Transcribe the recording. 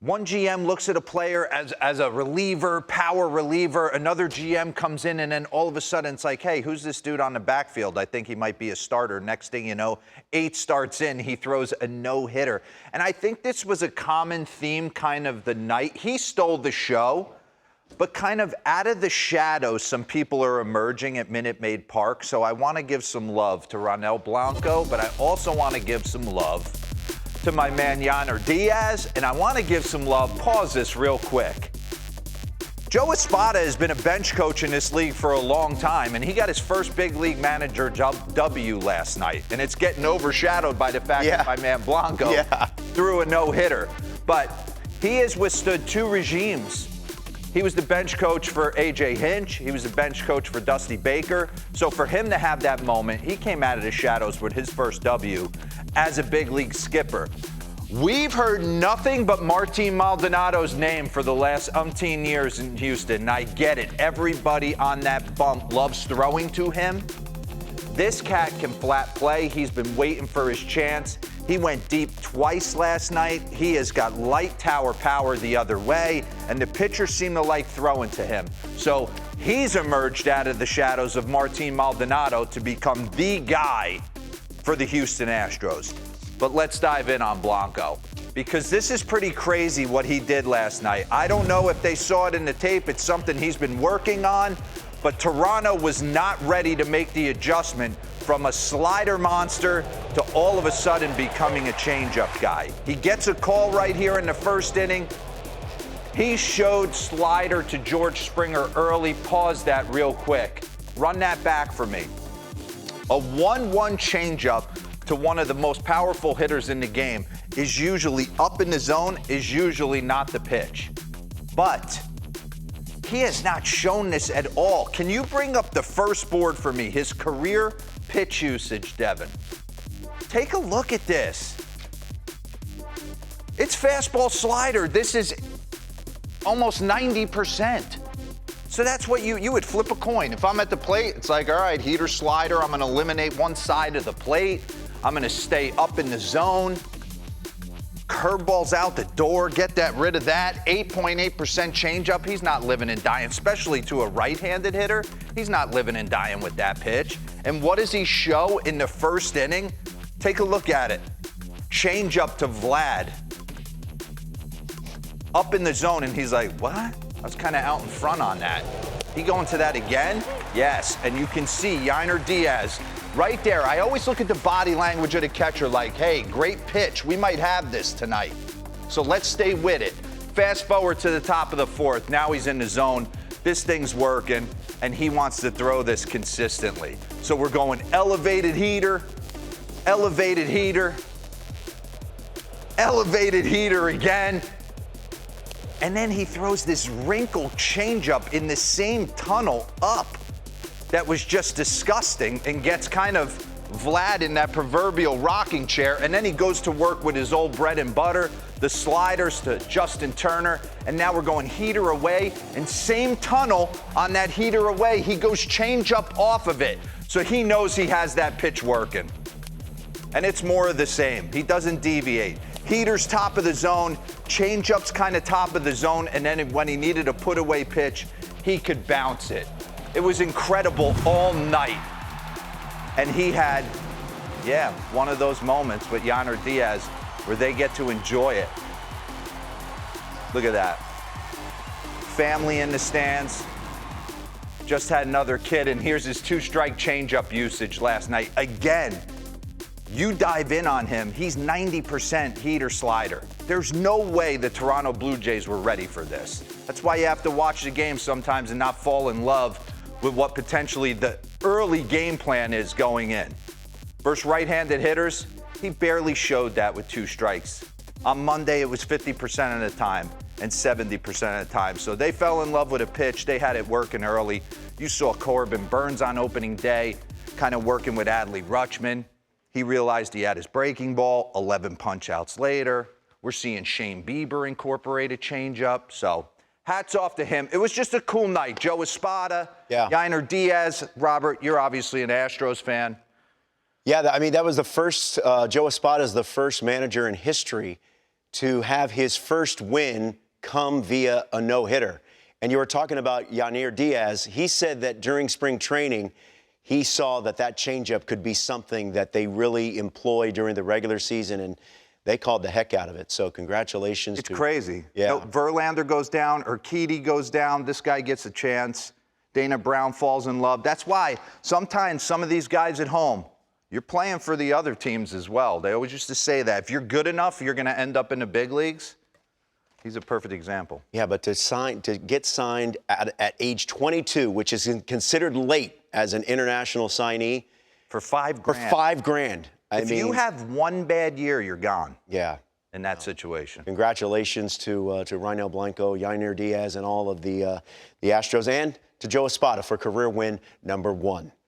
One GM looks at a player as a reliever, power reliever. Another GM comes in, and then all of a sudden it's like, hey, who's this dude on the backfield? I think he might be a starter. Next thing you know, 8 starts in, he throws a no-hitter. And I think this was a common theme kind of the night. He stole the show, but kind of out of the shadows, some people are emerging at Minute Maid Park. So I want to give some love to Ronel Blanco, but I also want to give some love to my man Diaz, and I want to give some love. Pause this real quick. Joe Espada has been a bench coach in this league for a long time, and he got his first big league manager W last night, and it's getting overshadowed by the fact that my man Blanco threw a no-hitter. But he has withstood 2 regimes. He was the bench coach for A.J. Hinch. He was the bench coach for Dusty Baker. So for him to have that moment, he came out of the shadows with his first W as a big league skipper. We've heard nothing but Martin Maldonado's name for the last umpteen years in Houston, and I get it. Everybody on that bump loves throwing to him. This cat can flat play. He's been waiting for his chance. He went deep twice last night. He has got light tower power the other way, and the pitchers seem to like throwing to him. So he's emerged out of the shadows of Martin Maldonado to become the guy for the Houston Astros. But let's dive in on Blanco, because this is pretty crazy what he did last night. I don't know if they saw it in the tape. It's something he's been working on, but Toronto was not ready to make the adjustment from a slider monster to all of a sudden becoming a changeup guy. He gets a call right here in the first inning. He showed slider to George Springer early. Pause that real quick. Run that back for me. A 1-1 changeup to one of the most powerful hitters in the game is usually up in the zone, is usually not the pitch. But he has not shown this at all. Can you bring up the first board for me? His career pitch usage, Devin. Take a look at this. It's fastball slider. This is almost 90%. So that's what you would flip a coin. If I'm at the plate, it's like, all right, heater slider. I'm going to eliminate one side of the plate. I'm going to stay up in the zone. Curveballs out the door, get rid of that. 8.8% changeup. He's not living and dying, especially to a right-handed hitter. He's not living and dying with that pitch. And what does he show in the first inning? Take a look at it. Changeup to Vlad. Up in the zone, and he's like, what? I was kind of out in front on that. He going to that again? Yes, and you can see Diaz right there. I always look at the body language of the catcher like, hey, great pitch. We might have this tonight. So let's stay with it. Fast forward to the top of the 4th. Now he's in the zone. This thing's working, and he wants to throw this consistently. So we're going elevated heater, elevated heater, elevated heater again. And then he throws this wrinkle changeup in the same tunnel up that was just disgusting, and gets kind of Vlad in that proverbial rocking chair. And then he goes to work with his old bread and butter, the sliders to Justin Turner. And now we're going heater away, and same tunnel on that heater away. He goes changeup off of it. So he knows he has that pitch working. And it's more of the same. He doesn't deviate. Heater's top of the zone, changeup's kind of top of the zone, and then when he needed a put-away pitch, he could bounce it. It was incredible all night. And he had, one of those moments with Diaz where they get to enjoy it. Look at that. Family in the stands. Just had another kid, and here's his 2-strike changeup usage last night. Again, you dive in on him, he's 90% heater slider. There's no way the Toronto Blue Jays were ready for this. That's why you have to watch the game sometimes and not fall in love with what potentially the early game plan is going in. Versus right-handed hitters, he barely showed that with 2 strikes. On Monday, it was 50% of the time and 70% of the time. So they fell in love with a pitch. They had it working early. You saw Corbin Burns on opening day, kind of working with Adley Rutschman. He realized he had his breaking ball. 11 punch-outs later, we're seeing Shane Bieber incorporate a changeup. So hats off to him. It was just a cool night. Joe Espada, Diaz. Robert, you're obviously an Astros fan. Yeah, I mean, that was the first, Joe Espada is the first manager in history to have his first win come via a no-hitter. And you were talking about Yainer Diaz. He said that during spring training, he saw that changeup could be something that they really employ during the regular season, and they called the heck out of it. So congratulations. It's crazy. Yeah. You know, Verlander goes down, Urquidy goes down. This guy gets a chance. Dana Brown falls in love. That's why sometimes some of these guys at home, you're playing for the other teams as well. They always used to say that. If you're good enough, you're going to end up in the big leagues. He's a perfect example. Yeah, but to get signed at age 22, which is considered late as an international signee. For $5 grand. For $5 grand. If you have one bad year, you're gone. Yeah. In that situation. Congratulations to Ronel Blanco, Yainer Diaz, and all of the Astros, and to Joe Espada for career win #1.